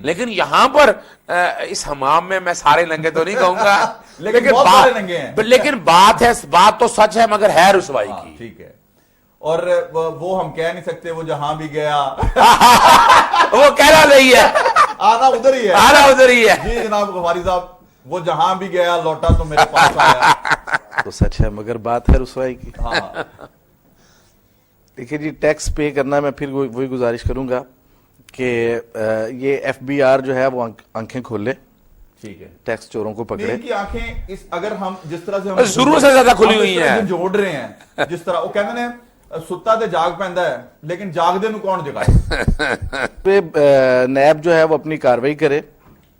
لیکن یہاں پر اس حمام میں سارے ننگے تو نہیں کہوں گا لیکن بات تو سچ ہے مگر ہے رسوائی کی. ٹھیک ہے. اور وہ ہم کہہ نہیں سکتے وہ جہاں بھی گیا وہ کہنا نہیں ہے, آنا ادھر ہی ہے, آنا ادھر ہی ہے. جی جناب غفاری صاحب, وہ جہاں بھی گیا لوٹا تو میرے پاس آیا. تو سچ ہے مگر بات ہے رسوائی کی. دیکھیے جی, ٹیکس پے کرنا, میں پھر وہی گزارش کروں گا کہ یہ ایف بی آر جو ہے وہ آنکھیں کھولے, ٹھیک ہے, ٹیکس چوروں کو پکڑے. ان کی آنکھیں اگر ہم جس طرح سے شروع سے زیادہ کھلی ہوئی ہیں, جوڑ رہے ہیں جس طرح, وہ کہتے ہیں ستا تے جاگ پیندا ہے لیکن جاگ دے نو کون جگائے. نیب جو ہے وہ اپنی کاروائی کرے,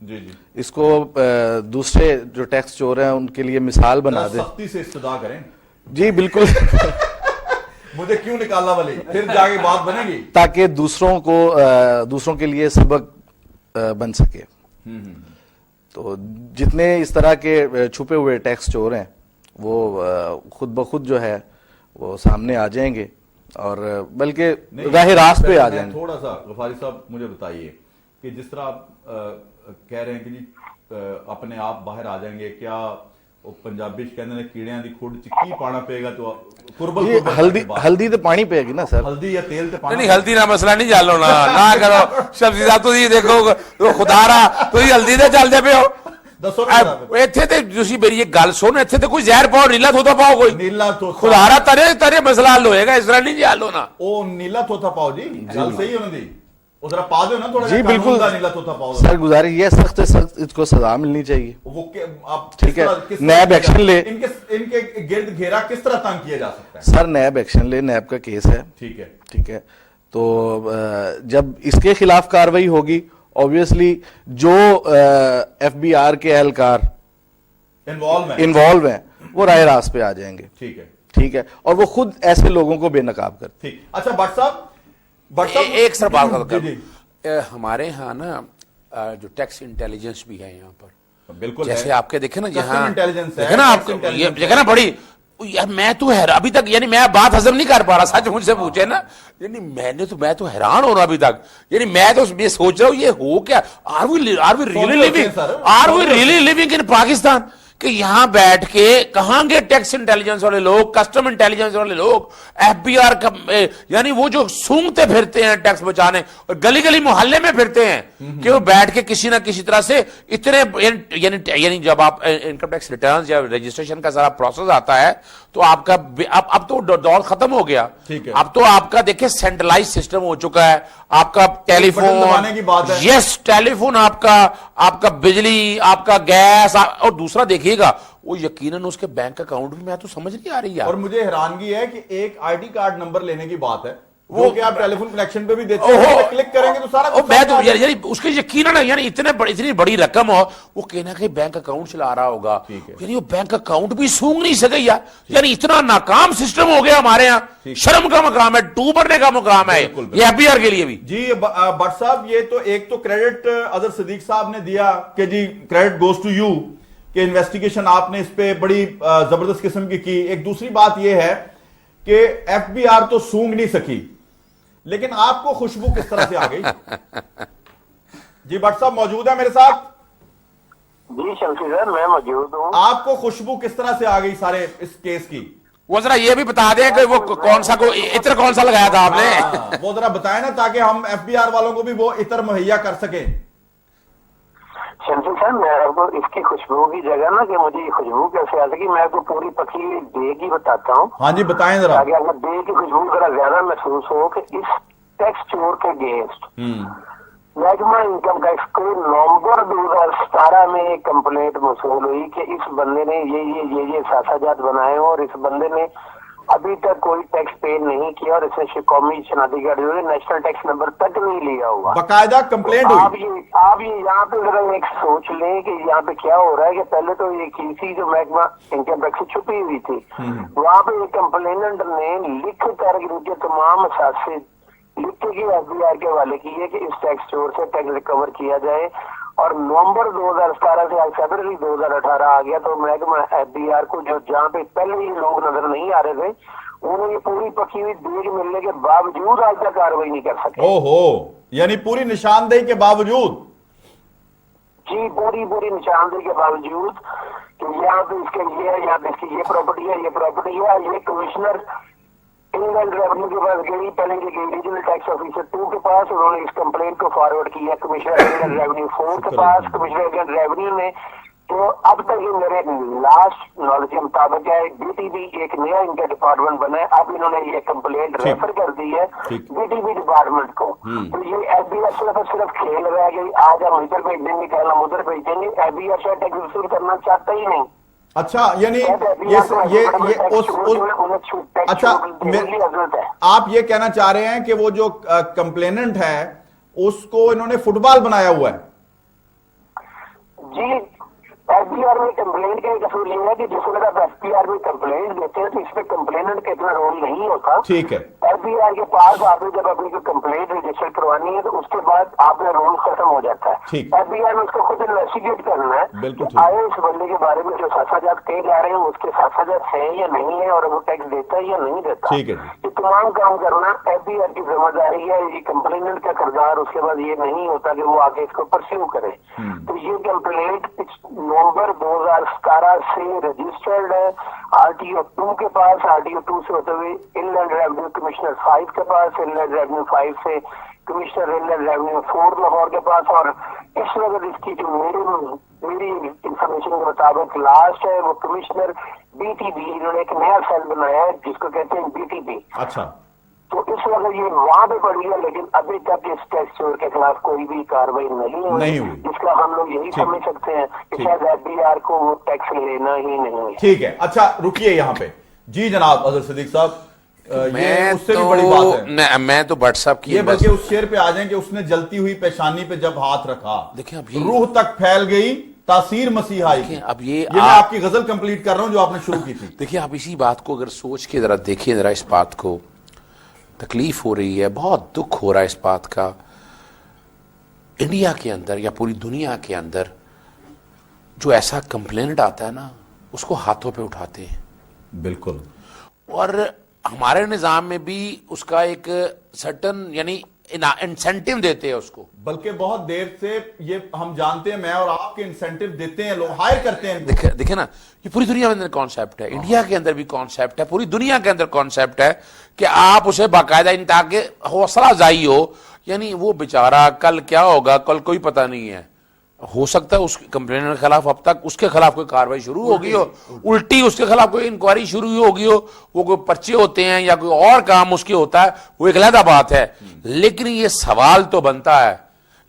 جی جی, اس کو دوسرے جو ٹیکس چور ہیں ان کے لیے مثال بنا دے. سختی سے استدعا کریں. جی بالکل. مجھے کیوں نکالا والی, پھر جا کے بات بنے گی, تاکہ دوسروں کے لیے سبق بن سکے. تو جتنے اس طرح کے چھپے ہوئے ٹیکس چور ہیں وہ خود بخود جو ہے وہ سامنے آ جائیں گے, اور بلکہ راہ راست پہ آ جائیں گے. تھوڑا سا غفاری صاحب مجھے بتائیے کہ جس طرح آپ کہہ رہے ہیں کہ جی اپنے آپ باہر آ جائیں گے, کیا وہ پنجابی کہتے ہیں کیڑیاں دی کھوڑ چکی پانا پے گا تو ہلدی تو پانی پے گی نا سر, ہلدی یا تیل تے پانی. نہیں ہلدی نہ مسئلہ نہیں چالو نہ کرو سبزی صاحب, تو دیکھو خدا را تو ہلدی دے چل دے پے ہو. ایتھے تے تسی میری یہ گل سن, ایتھے تے کوئی زہر پاؤ نیلا تھوتا پاؤ, کوئی نیلا تھوتا خدا را ترے مسئلہ حل ہوئے گا, اس طرح نہیں حل ہونا. او نیلا تھوتا پاؤ جی, گل صحیح ہونے دی, اس طرح پا دو نا تھوڑا جی بالکل نیلا تھوتا پاؤ. سر گزارش یہ سخت سے سخت اس کو سزا ملنی چاہیے. ٹھیک ہے, نیب ایکشن لے. ان کے گرد گھیرا کس طرح تنگ کیا جا سکتا ہے؟ سر نیب ایکشن لے, نیب کا کیس ہے. ٹھیک ہے, ٹھیک ہے. تو جب اس کے خلاف کاروائی ہوگی, آبویسلی جو ایف بی آر کے اہلکار انوالو ہیں وہ راہ راست پہ آ جائیں گے. ٹھیک ہے, ٹھیک ہے, اور وہ خود ایسے لوگوں کو بے نقاب کرتے. ٹھیک. اچھا بٹ صاحب ایک سر بات کر, ہمارے ہاں نا جو ٹیکس انٹیلیجنس بھی ہے یہاں پر, بالکل جیسے آپ کے دیکھیں نا جہاں دیکھیں نا آپ دیکھیں نا بڑی, میں تو ابھی تک یعنی میں بات ہضم نہیں کر پا رہا, سچ مجھ سے پوچھے نا, یعنی میں تو حیران ہو رہا ابھی تک. یعنی میں تو یہ سوچ رہا ہوں یہ ہو کیا, are we really living in Pakistan, کہ یہاں بیٹھ کے کہاں گے ٹیکس انٹیلیجنس والے لوگ, کسٹم انٹیلیجنس والے لوگ, ایف بی آر کا یعنی وہ جو سونگتے پھرتے ہیں ٹیکس بچانے, اور گلی گلی محلے میں پھرتے ہیں, کہ وہ بیٹھ کے کسی نہ کسی طرح سے اتنے یعنی جب آپ انکم ٹیکس ریٹرنز یا رجسٹریشن کا سارا پروسیس آتا ہے تو آپ کا اب تو دور ختم ہو گیا. اب تو آپ کا دیکھیں سینٹرلائز سسٹم ہو چکا ہے, آپ کا ٹیلی فون, یس ٹیلی فون, آپ کا بجلی, آپ کا گیس, اور دوسرا دیکھیے گا وہ یقیناً اس کے بینک اکاؤنٹ میں تو سمجھ نہیں آ رہی ہے. اور مجھے حیرانگی ہے کہ ایک آئی ڈی کارڈ نمبر لینے کی بات ہے, وہ کہ آپ ٹیلی فون کنیکشن پہ بھی دیتے ہیں, کلک کریں گے تو سارا میں تو یعنی اس کے یقیناً یعنی اتنی بڑی رقم ہو, وہ کہنا کہ بینک اکاؤنٹ چلا رہا ہوگا, یعنی وہ بینک اکاؤنٹ بھی سونگ نہیں سکے یار. یعنی اتنا ناکام سسٹم ہو گیا ہمارے ہاں, شرم کا مقام ہے, ڈوب مرنے کا مقام ہے یہ ایف بی آر کے لیے بھی. جی بٹ صاحب, یہ تو ایک تو کریڈٹ اظہر صدیق صاحب نے دیا کہ جی کریڈٹ گوز ٹو یو, کہ انویسٹیگیشن آپ نے اس پہ بڑی زبردست قسم کی. ایک دوسری بات یہ ہے کہ ایف بی آر تو سونگ نہیں سکی, لیکن آپ کو خوشبو کس طرح سے آ گئی؟ جی بٹ صاحب موجود ہے میرے ساتھ؟ جی شمسی سر میں موجود ہوں. آپ کو خوشبو کس طرح سے آ گئی سارے اس کیس کی؟ وہ ذرا یہ بھی بتا دیں کہ وہ کون سا عطر کون سا لگایا تھا آپ نے, وہ ذرا بتائیں نا, تاکہ ہم ایف بی آر والوں کو بھی وہ عطر مہیا کر سکیں. شمسی صاحب میں آپ کو اس کی خوشبو کی جگہ نا کہ مجھے یہ خوشبو کیسے آ سکی, میں آپ کو پوری پکی دیگ ہی بتاتا ہوں. ہاں جی بتائیں ذرا, تاکہ آپ کو دیگ کی خوشبو ذرا زیادہ محسوس ہو کہ اس ٹیکس چور کے اگینسٹ محکمہ انکم ٹیکس کو نومبر 2017 میں ایک کمپلینٹ موصول ہوئی کہ اس بندے نے یہ ساسا جات بنائے ہو, اور اس بندے نے ابھی تک کوئی ٹیکس پے نہیں کیا, اور اس نے قومی شناختی کارڈ نیشنل ٹیکس نمبر تک نہیں لیا ہوا. باقاعدہ کمپلینٹ ہوئی. آپ یہ یہاں پہ ذرا ایک سوچ لیں کہ یہاں پہ کیا ہو رہا ہے, کہ پہلے تو یہ کسی جو محکمہ انکم ٹیکس سے چھپی ہوئی تھی, وہاں پہ ایک کمپلیننٹ نے لکھ کر ان کے تمام اثاثے لکھ کے ایف بی آر کے حوالے کیے کہ اس ٹیکس چور سے ٹیکس ریکور کیا جائے. اور نومبر 2017 سے آج فیبرری 2018 آ گیا, تو محکمہ ایف بی آر کو جو جہاں پہ پہلے ہی لوگ نظر نہیں آ رہے تھے, انہوں نے یہ پوری پکی ہوئی دیگ ملنے کے باوجود آج تک کاروائی نہیں کر سکے. یعنی پوری نشاندہی کے باوجود جی پوری نشاندہی کے باوجود کہ یہاں پہ اس کے یہ ہے، یہاں پہ اس کی یہ پراپرٹی ہے، یہ پراپرٹی ہے، یہ کمشنر انلینڈ ریونیو کے پاس گئی، پہلے یہ گئی ریجنل ٹیکس آفیسر 2 کے پاس، انہوں نے اس کمپلینٹ کو فارورڈ کیا کمشنر انلینڈ ریونیو 4 کے پاس، کمشنر انلینڈ ریونیو نے تو اب تک یہ میرے لاسٹ نالج کے مطابق ہے بی ٹی بی ایک نیا ان کا ڈپارٹمنٹ بنا ہے، اب انہوں نے یہ کمپلینٹ ریفر کر دی ہے بی ٹی بی ڈپارٹمنٹ کو، تو یہ ایف بی آر صرف کھیل رہ گئی، آج ہم ادھر بھیج دیں گے کل ہم ادھر بھیج دیں گے، ایف بی آر ٹیکس وصول کرنا چاہتا ہی نہیں۔ اچھا یعنی اچھا آپ یہ کہنا چاہ رہے ہیں کہ وہ جو کمپلیننٹ ہے اس کو انہوں نے فٹ بال بنایا ہوا ہے؟ جی ایف بی آر میں کمپلینٹ کا ایک اصول یہ ہے کہ جس وقت آپ ایف بی آر میں کمپلینٹ دیتے ہیں تو اس میں کمپلیننٹ کا اتنا رول نہیں ہوتا، ٹھیک ہے، ایف بی آر کے پاس آپ نے جب اپنی کوئی کمپلینٹ رجسٹر کروانی ہے تو اس کے بعد آپ کا رول ختم ہو جاتا ہے، ایف بی آر میں اس کو خود انویسٹیگیٹ کرنا ہے کہ آئے اس بندے کے بارے میں جو ساساجات کہے جا رہے ہیں اس کے ساساجات ہیں یا نہیں ہے اور وہ ٹیکس دیتا ہے یا نہیں دیتا، یہ تمام کام کرنا ایف بی آر کی ذمہ داری ہے، یہ کمپلیننٹ کا کردار اس کے بعد یہ نہیں ہوتا کہ وہ آگے اس کو پرسیو کرے، تو یہ کمپلینٹ نومبر 2017 سے رجسٹرڈ ہے آر ٹی او 2 کے پاس، آر ٹی او 2 سے ہوتے ہوئے انلینڈ ریونیو کمشنر 5 کے پاس، انلینڈ ریونیو 5 سے کمشنر انلینڈ ریونیو 4 لاہور کے پاس، اور اس وقت اس کی جو میری انفارمیشن کے مطابق لاسٹ ہے وہ کمشنر بی ٹی بی، انہوں نے ایک نیا سیل بنایا ہے جس کو کہتے ہیں بی ٹی بی، اچھا تو اس وقت یہ وہاں پہ پڑی ہے، لیکن ابھی تک اس ٹیکس چور کے خلاف کوئی بھی کاروائی نہیں ہوئی، جس کا ہم لوگ یہی سمجھ سکتے ہیں کہ شاید ایف بی آر کو وہ ٹیکس لینا ہی نہیں ہے۔ ٹھیک ہے، اچھا رکیے یہاں پہ، جی جناب اظہر صدیق صاحب، یہ اس سے بھی بڑی بات ہے، میں تو بٹ صاحب کی یہ بلکہ اس شعر پہ آ جائیں کہ اس نے جلتی ہوئی پیشانی پہ جب ہاتھ رکھا روح تک پھیل گئی تاثیر مسیحائی کی، اب یہ میں آپ کی غزل کمپلیٹ کر رہا ہوں جو آپ نے شروع کی تھی۔ دیکھیں آپ اسی بات کو اگر سوچ کے ذرا دیکھیں، ذرا اس بات کو تکلیف ہو رہی ہے، بہت دکھ ہو رہا ہے اس بات کا، انڈیا کے اندر یا پوری دنیا کے اندر جو ایسا کمپلینٹ آتا ہے نا اس کو ہاتھوں پہ اٹھاتے ہیں، بالکل، اور ہمارے نظام میں بھی اس کا ایک سرٹن یعنی انسینٹیو دیتے ہیں اس کو، بلکہ بہت دیر سے یہ ہم جانتے ہیں، میں اور آپ کے انسینٹیو دیتے ہیں، لوگ ہائر کرتے ہیں، دیکھیں نا یہ پوری دنیا کے اندر کانسیپٹ ہے، انڈیا کے اندر بھی کانسیپٹ ہے، پوری دنیا کے اندر کانسیپٹ ہے کہ آپ اسے باقاعدہ تاکہ حوصلہ افزائی ہو، یعنی وہ بیچارہ کل کیا ہوگا کل کوئی پتہ نہیں ہے، ہو سکتا ہے اس کمپلینٹ کے خلاف اب تک اس کے خلاف کوئی کاروائی شروع ہوگی ہو، الٹی اس کے خلاف کوئی انکوائری شروع ہوگی ہو، وہ کوئی پرچے ہوتے ہیں یا کوئی اور کام اس کے ہوتا ہے، وہ ایک علیحدہ بات ہے، لیکن یہ سوال تو بنتا ہے،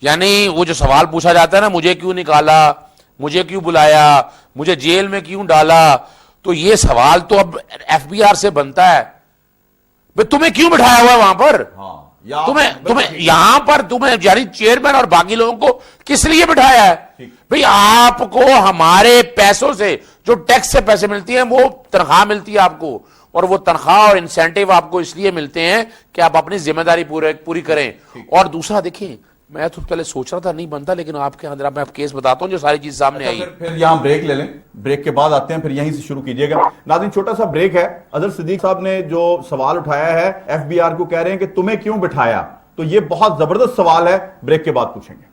یعنی وہ جو سوال پوچھا جاتا ہے نا مجھے کیوں نکالا، مجھے کیوں بلایا، مجھے جیل میں کیوں ڈالا، تو یہ سوال تو اب ایف بی آر سے بنتا ہے، بھئی تمہیں کیوں بٹھایا ہوا ہے وہاں پر، تمہیں یہاں پر تمہیں یعنی چیئرمین اور باقی لوگوں کو کس لیے بٹھایا ہے؟ بھئی آپ کو ہمارے پیسوں سے جو ٹیکس سے پیسے ملتی ہیں وہ تنخواہ ملتی ہے آپ کو، اور وہ تنخواہ اور انسینٹیو آپ کو اس لیے ملتے ہیں کہ آپ اپنی ذمہ داری پوری کریں، اور دوسرا دیکھیں میں تو پہلے سوچ رہا تھا نہیں بنتا، لیکن آپ کے اندر میں کیس بتاتا ہوں جو ساری چیز سامنے آئی۔ پھر یہاں بریک لے لیں، بریک کے بعد آتے ہیں، پھر یہیں سے شروع کیجئے گا۔ ناظرین چھوٹا سا بریک ہے، اظہر صدیق صاحب نے جو سوال اٹھایا ہے ایف بی آر کو کہہ رہے ہیں کہ تمہیں کیوں بٹھایا، تو یہ بہت زبردست سوال ہے، بریک کے بعد پوچھیں گے۔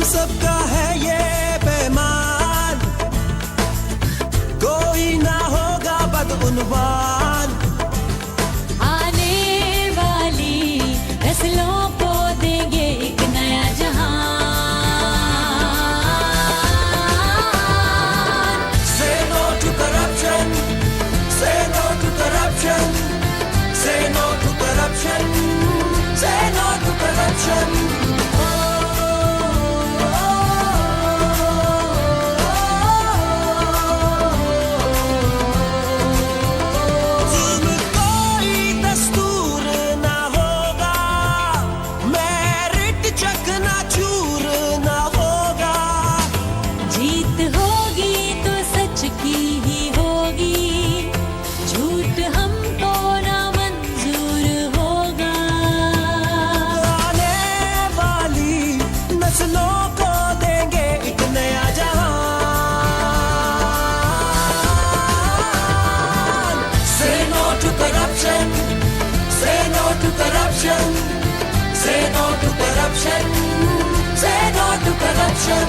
سب کا ہے یہ پیمان، کوئی نہ ہوگا بدعنوان، آنے والی نسلوں کو دیں گے ایک نیا جہان۔ Say no to corruption, say no to corruption, say no to corruption, say no to corruption. corruption. Say no to corruption. Say no to corruption.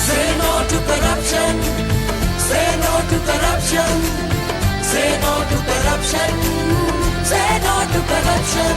Say no to corruption. Say no to corruption. Say no to corruption. Say no to corruption.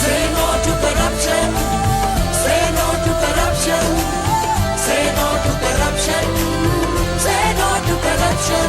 Say no to corruption. Say no to corruption. Say no to corruption. Say no to corruption.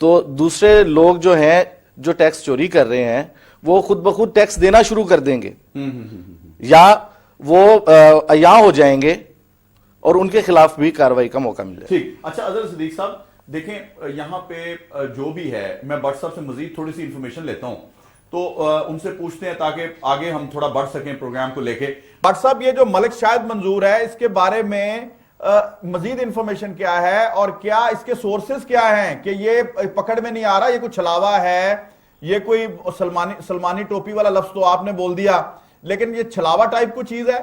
تو دوسرے لوگ جو ہیں جو tax چوری کر رہے ہیں وہ خود بخود ٹیکس دینا شروع کر دیں گے یا وہ عیاں ہو جائیں گے اور ان کے خلاف بھی کارروائی کا موقع ملے. ٹھیک. اچھا اظہر صدیق صاحب دیکھیں یہاں پہ جو بھی ہے میں بٹ صاحب سے مزید تھوڑی سی انفارمیشن لیتا ہوں تو ان سے پوچھتے ہیں تاکہ آگے ہم تھوڑا بڑھ سکیں پروگرام کو لے کے. بٹ صاحب یہ جو ملک شاہد منظور ہے اس کے بارے میں مزید انفارمیشن کیا ہے اور کیا اس کے سورسز کیا ہیں کہ یہ پکڑ میں نہیں آ رہا, یہ کوئی چھلاوا ہے, یہ کوئی سلمانی ٹوپی والا لفظ تو آپ نے بول دیا لیکن یہ چھلاوا ٹائپ کو چیز ہے؟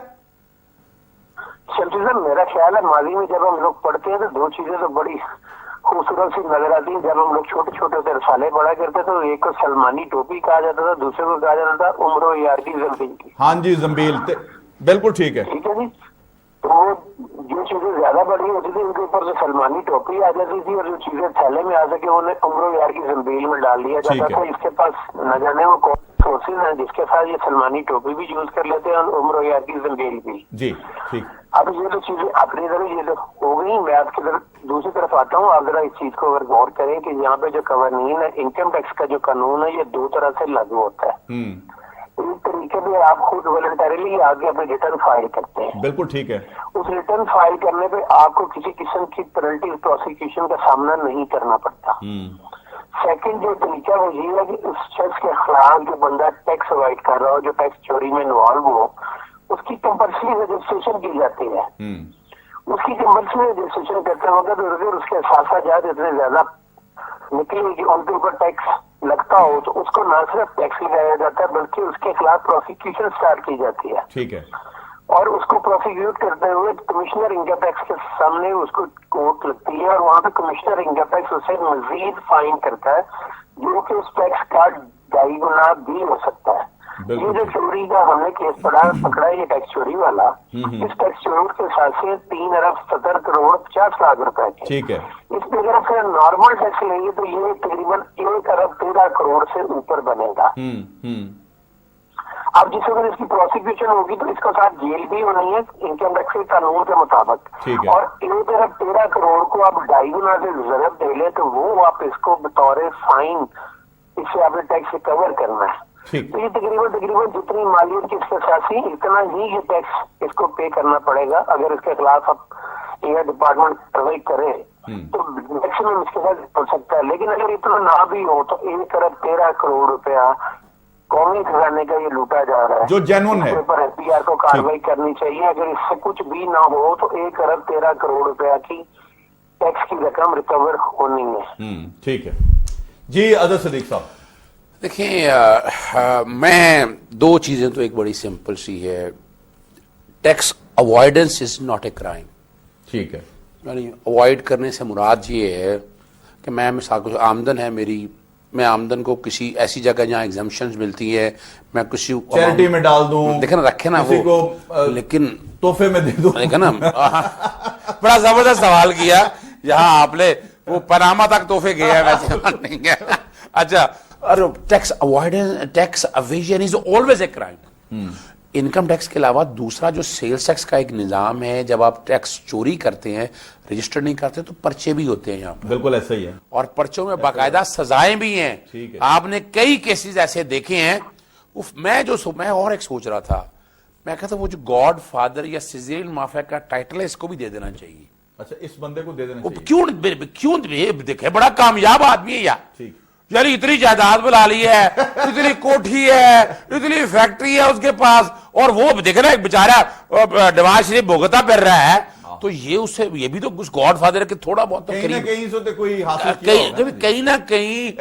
شمسی صاحب میرا خیال ہے ماضی میں جب ہم لوگ پڑھتے ہیں تو دو چیزیں تو بڑی خوبصورت سی نظر آتی ہیں. جب ہم لوگ چھوٹے چھوٹے رسالے پڑھا کرتے تو ایک کو سلمانی ٹوپی کہا جاتا تھا, دوسرے کو کہا جاتا تھا عمر و یار کی زمبیل کی. ہاں جی زمبیل, بالکل ٹھیک ہے. ٹھیک ہے جی. تو وہ جو چیزیں زیادہ بڑی ہوتی تھی ان کے اوپر سے سلمانی ٹوپی آ جاتی تھی اور جو چیزیں تھیلے میں آ سکے انہیں عمر و یار کی زمبیل میں ڈال دیا جاتا تھا. اس کے پاس نہ جانے وہ کون سورسز ہیں جس کے ساتھ یہ سلمانی ٹوپی بھی یوز کر لیتے ہیں اور عمر و یار کی زمبیل بھی. جی ٹھیک. اب یہ تو چیزیں اپنی طرح یہ تو ہو گئی. میں آپ کی طرف دوسری طرف آتا ہوں. آپ ذرا اس چیز کو اگر غور کریں کہ یہاں پہ جو قوانین ہے انکم ٹیکس کا جو قانون ہے یہ دو طرح سے لاگو ہوتا ہے. ایک طریقے میں آپ خود والنٹریلی آگے اپنے ریٹرن فائل کرتے ہیں. بالکل ٹھیک ہے. اس ریٹرن فائل کرنے پہ آپ کو کسی قسم کی پینلٹی پروسیکیوشن کا سامنا نہیں کرنا پڑتا. سیکنڈ جو طریقہ وہ یہ ہے کہ اس شخص کے خلاف جو بندہ ٹیکس اوائڈ کر رہا ہو, جو ٹیکس چوری میں انوالو ہو, اس کی کمپلسری رجسٹریشن کی جاتی ہے. اس کی کمپلسری رجسٹریشن کرتے وقت اگر اس کے اثاثہ اتنے زیادہ نکلے کہ ان کے اوپر ٹیکس لگتا ہو تو اس کو نہ صرف ٹیکس لگایا جاتا ہے بلکہ اس کے خلاف پروسیکیوشن سٹارٹ کی جاتی ہے. ٹھیک ہے. اور اس کو پروسیکیوٹ کرتے ہوئے کمشنر انکم ٹیکس کے سامنے اس کو کورٹ لگتی ہے اور وہاں پہ کمشنر انکم ٹیکس اسے مزید فائن کرتا ہے جو کہ اس ٹیکس کا 2.5 گنا بھی ہو سکتا ہے. یہ جو چوری کا ہم نے کیس پکڑا ہے یہ ٹیکس چوری والا, اس ٹیکس چوری کے ساتھ سے 3.70 کروڑ روپے کے. ٹھیک ہے. اس پہ اگر آپ نارمل ٹیکس لیں گے تو یہ تقریباً 1.13 کروڑ سے اوپر بنے گا. اب جس وقت اس کی پروسیکیوشن ہوگی تو اس کے ساتھ جیل بھی ہونی ہے انکم ٹیکس کے قانون کے مطابق. اور 1.13 کروڑ کو آپ 2.5 گنا سے ضرب دے لیں تو وہ آپ اس کو بطور فائن اس سے آپ نے ٹیکس ریکور کرنا ہے. تو یہ تقریباً جتنی مالیت کی اس کے ساتھ اتنا ہی یہ ٹیکس اس کو پے کرنا پڑے گا. اگر اس کے خلاف اب ایئر ڈپارٹمنٹ کارروائی کرے تو میکسیمم اس کے ساتھ ہو سکتا ہے. لیکن اگر اتنا نہ بھی ہو تو 1.13 کروڑ روپیہ قومی خزانے کا یہ لوٹا جا رہا ہے جو جینون ہے. ایف پی آر کو کارروائی کرنی چاہیے. اگر اس سے کچھ بھی نہ ہو تو 1.13 کروڑ روپیہ کی ٹیکس کی رقم ریکور ہونی ہے. ٹھیک ہے جی. اظہر صدیق صاحب دیکھیں میں دو چیزیں تو ایک بڑی سمپل سی ہے. Tax avoidance is not a crime. ٹھیک ہے. یعنی اوائڈ کرنے سے مراد یہ ہے کہ میں مثال کو آمدن ہے میری, میں آمدن کو کسی ایسی جگہ جہاں ایگزمپشنز ملتی ہے میں کسی چیریٹی میں ڈال دوں, دیکھیں نا رکھے نا وہ, لیکن تحفے میں دے دوں. دیکھیں نا بڑا زبردست سوال کیا جہاں آپ نے وہ پاناما تک تحفے گئے ہیں ویسے نہیں گیا. اچھا tax avoidance tax evasion is always a crime. Income tax کے علاوہ دوسرا جو سیلز ٹیکس کا ایک نظام ہے, جب آپ ٹیکس چوری کرتے ہیں رجسٹر نہیں کرتے تو پرچے بھی ہوتے ہیں یہاں پر. بالکل ایسا ہی ہے. اور پرچوں میں باقاعدہ سزائیں بھی ہیں. آپ نے کئی کیسز ایسے دیکھے ہیں. میں اور ایک سوچ رہا تھا, میں کہتا وہ جو گاڈ فادر یا سیزیرین مافیا کا ٹائٹل ہے اس کو بھی دے دینا چاہیے. اچھا اس بندے کو دے دینا چاہیے. کیوں دیکھے بڑا کامیاب آدمی ہے یار, یعنی اتنی جائیداد بلا لی ہے, اتنی کوٹھی ہے, اتنی فیکٹری ہے اس کے پاس, اور وہ دیکھے نا ایک بیچارہ نواز شریف بھگتا پھر رہا ہے. تو یہ اس سے یہ بھی تو کچھ گاڈ فادر ہے کہ تھوڑا بہت کہیں نہ کہیں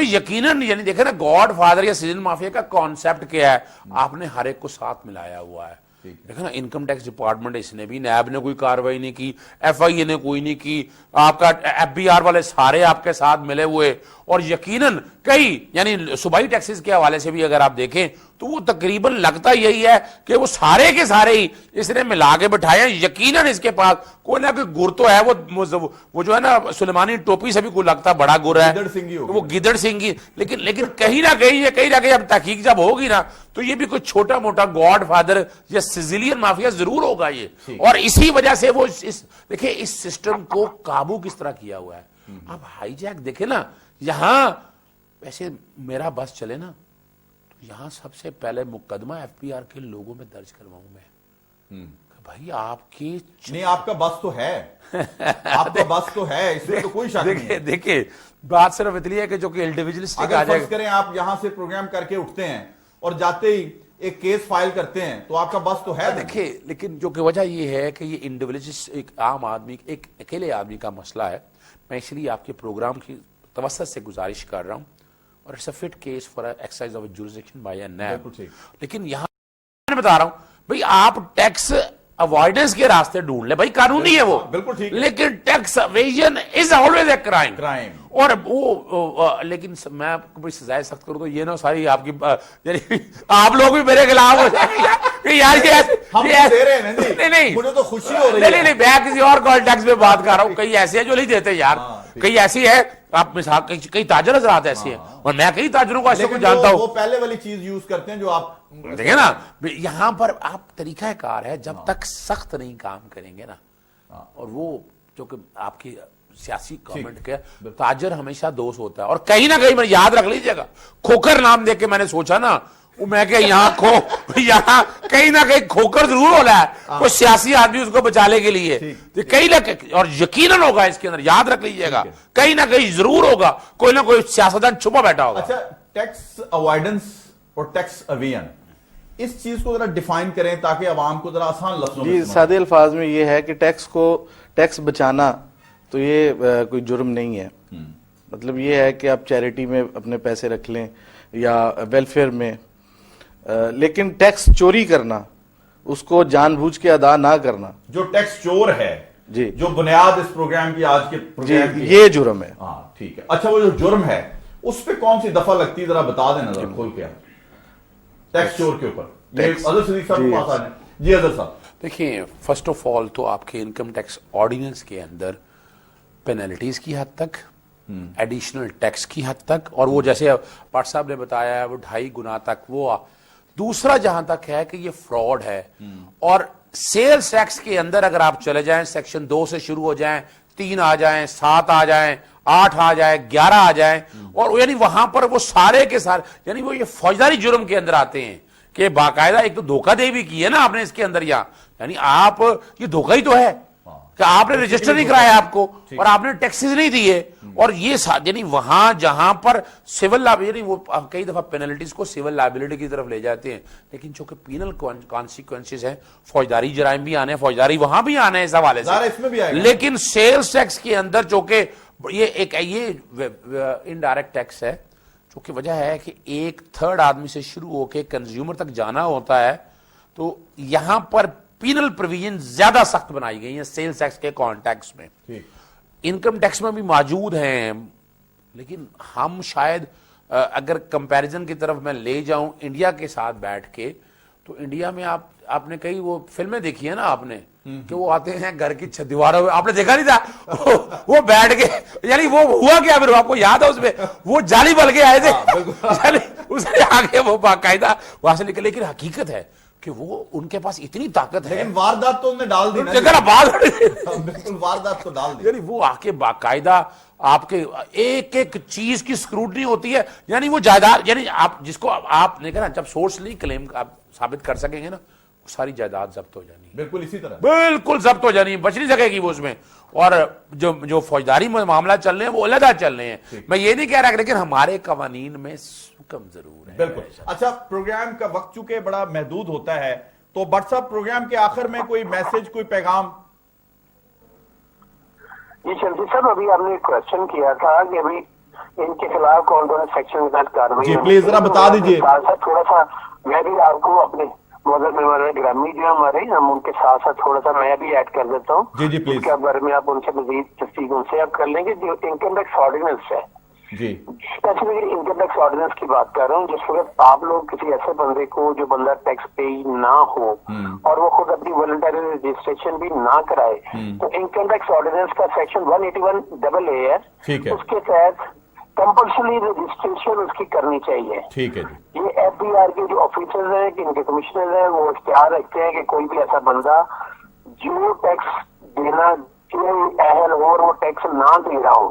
یقیناً. یعنی دیکھیں نا گاڈ فادر یا سیزن مافیا کا کانسیپٹ کیا ہے, آپ نے ہر ایک کو ساتھ ملایا ہوا ہے. دیکھیں نا انکم ٹیکس ڈپارٹمنٹ اس نے بھی, نیب نے کوئی کارروائی نہیں کی, ایف آئی اے نے کوئی نہیں کی, آپ کا ایف بی آر والے سارے آپ کے ساتھ ملے ہوئے. اور یقیناً کئی یعنی صوبائی ٹیکسز کے حوالے سے بھی اگر آپ دیکھیں تو وہ تقریباً لگتا یہی ہے کہ وہ سارے کے سارے ہی اس نے ملا کے بٹھائے. یقیناً اس کے پاس کوئی نہ کوئی گر تو ہے, وہ جو ہے نا سلیمانی ٹوپی سے بھی کوئی لگتا بڑا گر ہے, وہ گدڑ سنگھی. لیکن کہیں نہ کہیں اب تحقیق جب ہوگی نا تو یہ بھی کوئی چھوٹا موٹا گاڈ فادر یا سیزیلین مافیا ضرور ہوگا یہ. اور اسی وجہ سے وہ دیکھیں اس سسٹم کو قابو کس طرح کیا ہوا ہے. اب ہائی جیک دیکھیں نا, یہاں ویسے میرا بس چلے نا تو یہاں سب سے پہلے مقدمہ ایف پی آر کے لوگوں میں درج کرواؤں میں کہ بھائی آپ کی نہیں, آپ کا بس تو ہے, آپ کا بس تو ہے, اس میں تو کوئی شک نہیں ہے. دیکھیں بات صرف اتنی ہے کہ جو کہ انڈیویجولسٹک اگر آ جائے فرض کریں آپ یہاں سے پروگرام کر کے اٹھتے ہیں اور جاتے ہی ایک کیس فائل کرتے ہیں تو آپ کا بس تو ہے. دیکھیں لیکن جو کہ وجہ یہ ہے کہ یہ انڈیویجولسٹ ایک عام آدمی, ایک اکیلے آدمی کا مسئلہ ہے. میں اس لیے آپ کے پروگرام کی توسط سے گزارش کر رہا ہوں, اور it's a fit case for exercise of jurisdiction by a NAB. لیکن یہاں میں بتا رہا ہوں بھئی آپ ٹیکس اوائڈنس کے راستے ڈھونڈ لیں, بھائی قانونی ہے وہ, بالکل ٹھیک, لیکن tax evasion is always a crime. اور وہ لیکن میں آپ کو سزائے سخت کروں تو یہ نا ساری آپ کی, یعنی آپ لوگ بھی میرے خلاف ہو جائیں گے یار, ہم دے رہے ہیں جی, نہیں مجھے تو خوشی ہو رہی ہے. نہیں, میں کسی اور کانٹیکس میں بات کر رہا ہوں. کئی ایسے ہیں جو نہیں دیتے یار, کئی ایسی ہے آپ مثال, کئی تاجر حضرات ایسے ہیں, اور میں کئی تاجروں کو ایسے کو جانتا ہوں. وہ پہلے والی چیز یوز کرتے ہیں جو آپ دیکھیں نا, یہاں پر آپ طریقہ کار ہے جب تک سخت نہیں کام کریں گے نا, اور وہ جو کہ آپ کی سیاسی گورنمنٹ کے تاجر ہمیشہ دوست ہوتا ہے. اور کہیں نہ کہیں میں یاد رکھ لیجئے گا, کھوکر نام دے کے میں نے سوچا نا, میں کہ یہاں یہاں کہیں نہ کہیں کھوکر ضرور ہو رہا ہے, کوئی سیاسی آدمی اس کو بچانے کے لیے کہیں نہ کہیں, اور یقیناً ہوگا اس کے اندر, یاد رکھ لیجئے گا کہیں نہ کہیں ضرور ہوگا, کوئی نہ کوئی سیاستدان چھپا بیٹھا ہوگا. اچھا, ٹیکس اوائڈنس اور ٹیکس ایویژن, اس چیز کو ذرا ڈیفائن کریں تاکہ عوام کو ذرا آسان لفظوں میں. جی, سادے الفاظ میں یہ ہے کہ ٹیکس بچانا تو یہ کوئی جرم نہیں ہے. مطلب یہ ہے کہ آپ چیریٹی میں اپنے پیسے رکھ لیں یا ویلفیئر میں, لیکن ٹیکس چوری کرنا, اس کو جان بوجھ کے ادا نہ کرنا, جو ٹیکس چور ہے جی, جو بنیاد اس پروگرام کی آج کے پروگرام کی, یہ جرم ہے. ہاں ٹھیک ہے. اچھا, وہ جو جرم ہے اس پہ کون سی دفعہ لگتی ہے, ذرا بتا دینا ذرا کھول کے, ٹیکس چور کے اوپر. اظہر صدیق صاحب کے پاس آ جائیں. جی اظہر صاحب. دیکھیں, فرسٹ آف آل تو آپ کے انکم ٹیکس آرڈیننس کے اندر پینلٹیز کی حد تک, ایڈیشنل ٹیکس کی حد تک, اور وہ جیسے پاٹ صاحب نے بتایا ہے وہ 2.5 گنا تک. وہ دوسرا جہاں تک ہے کہ یہ فراڈ ہے, اور سیلز ٹیکس کے اندر اگر آپ چلے جائیں, سیکشن 2 سے شروع ہو جائیں, 3 آ جائیں, 7 آ جائیں, 8 آ جائیں, 11 آ جائیں, اور یعنی وہاں پر وہ سارے کے سارے, یعنی وہ یہ فوجداری جرم کے اندر آتے ہیں کہ باقاعدہ ایک تو دھوکہ دے بھی کی ہے نا آپ نے اس کے اندر, یعنی آپ یہ دھوکہ ہی تو ہے کہ آپ نے رجسٹر نہیں کرایا آپ کو, اور آپ نے ٹیکسز نہیں دیے, اور یہ یعنی وہاں جہاں پر سول لائبلٹی, وہ کئی دفعہ پینلٹیز کو سول لائبلٹی کی طرف لے جاتے ہیں, لیکن جو کہ پینل کانسیکوینسز ہیں, فوجداری جرائم بھی آنے ہیں, فوجداری وہاں بھی آنے ہیں اس حوالے سے, لیکن سیلز ٹیکس کے اندر جو کہ یہ ایک انڈائریکٹ ٹیکس ہے, جو کہ وجہ ہے کہ 1/3 آدمی سے شروع ہو کے کنزیومر تک جانا ہوتا ہے, تو یہاں پر پینل پروویژن زیادہ سخت بنائی گئی ہیں سیلز ٹیکس کے کانٹیکس میں. انکم ٹیکس میں بھی موجود ہیں, لیکن ہم شاید اگر کمپیریزن کی طرف میں لے جاؤں انڈیا کے ساتھ بیٹھ کے, تو انڈیا میں آپ نے کئی وہ فلمیں دیکھی ہیں نا آپ نے, کہ وہ آتے ہیں گھر کی دیواروں میں, آپ نے دیکھا نہیں تھا, وہ بیٹھ کے, یعنی وہ ہوا کیا پھر آپ کو یاد ہے, اس میں وہ جالی بل کے آئے تھے, اس نے آگے وہ باقاعدہ وہاں سے نکلے. لیکن حقیقت ہے کہ وہ ان کے پاس اتنی طاقت ہے, لیکن واردات تو انہوں نے ڈال دی نا, بالکل واردات تو ڈال دی, یعنی وہ آ کے باقاعدہ آپ کے ایک ایک چیز کی سکروٹنی ہوتی ہے, یعنی وہ جائیداد, یعنی آپ جس کو آپ نے کہا جب سورس نہیں کلیم آپ ثابت کر سکیں گے نا, ساری جائیداد ضبط ہو جانی ہے, بالکل اسی طرح بالکل ضبط ہو جانی ہے, بچ نہیں سکے گی وہ اس میں. اور جو فوجداری معاملہ چل رہے ہیں وہ علیحدہ چل رہے ہیں, میں یہ نہیں کہہ رہا, لیکن ہمارے قوانین میں حکم ضرور ہے. بالکل. اچھا, پروگرام کا وقت چونکہ بڑا محدود ہوتا ہے, تو بٹ صاحب پروگرام کے آخر میں کوئی میسج, کوئی پیغام. جی شمسی صاحب, ابھی آپ نے کوشچن کیا تھا کہ ابھی ان کے خلاف کون کون سیکشن کے تحت کارروائی, جی پلیز ذرا بتا دیجیے. تھوڑا سا میں بھی آپ کو اپنے معزز مہمان گرامی جو ہمارے, ہم ان کے ساتھ ساتھ تھوڑا سا میں بھی ایڈ کر دیتا ہوں. جی پلیز. اس کے بارے میں آپ ان سے مزید تصدیق ان سے آپ کر لیں گے. جو انکم ٹیکس آرڈیننس ہے, جی اسپیسیفکلی انکم ٹیکس آرڈیننس کی بات کر رہا ہوں, جس وقت آپ لوگ کسی ایسے بندے کو جو بندہ ٹیکس پے نہ ہو اور وہ خود اپنی والنٹری رجسٹریشن بھی نہ کرائے, تو انکم ٹیکس آرڈیننس کا سیکشن 181 ہے, اس کے تحت کمپلسری رجسٹریشن اس کی کرنی چاہیے. ٹھیک ہے جی. یہ ایف بی آر کے جو آفیسرز ہیں, ان کے کمشنر ہیں, وہ اختیار رکھتے ہیں کہ کوئی بھی ایسا بندہ جو ٹیکس دینا اہل ہو اور وہ ٹیکس نہ دے رہا ہو,